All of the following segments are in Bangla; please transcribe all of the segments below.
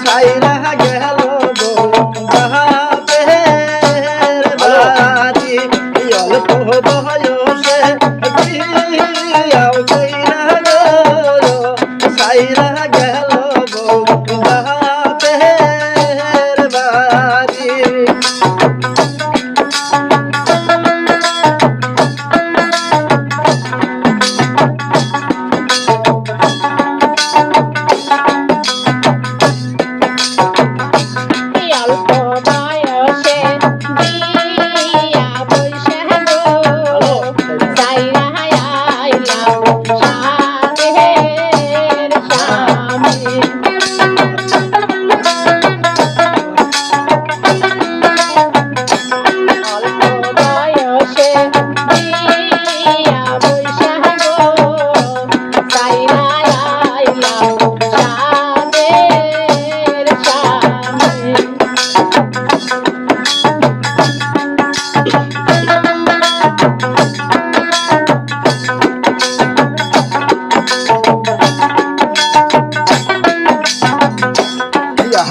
সাইরা গেল বাপের বাড়ি অল্প বয়সে বিয়াও কইরা গো সাইরা গেল বাপের বাড়ি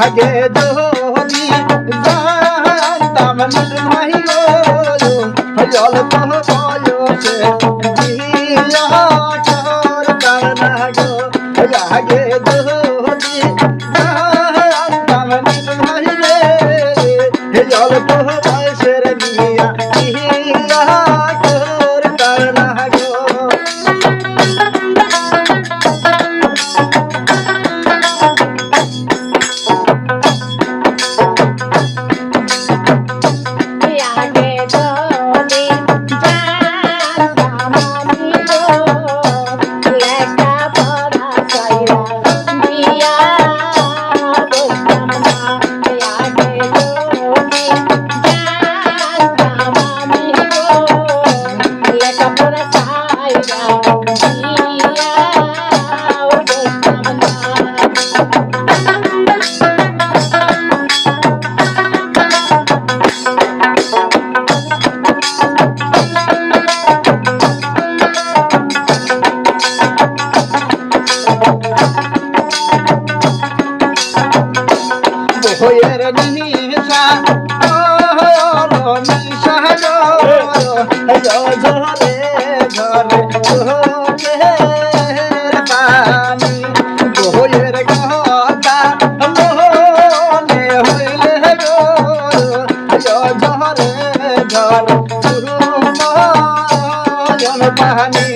আগে যদি জানতাম ভাই গো অল্প বয়সে বিয়া করতাম না গো আগে যদি জানতাম ভাই রে অল্প বয়সের বিয়া করতাম না গো বইয়ের নিশা নিশা ঝরে ঝরে চোখের পানি বইয়ের কথা মনে হইলে গো ঝরে ঝরে পানি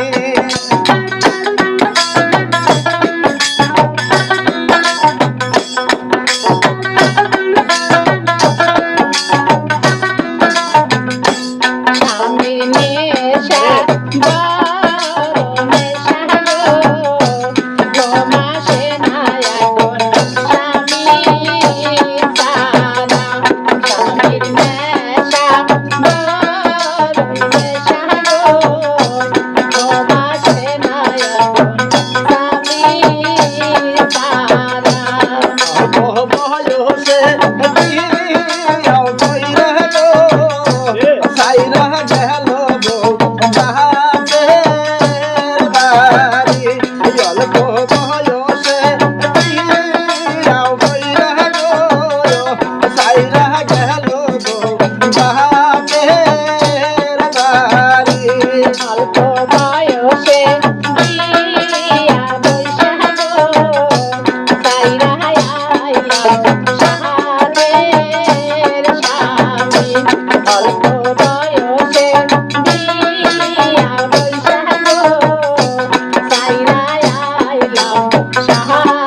Saha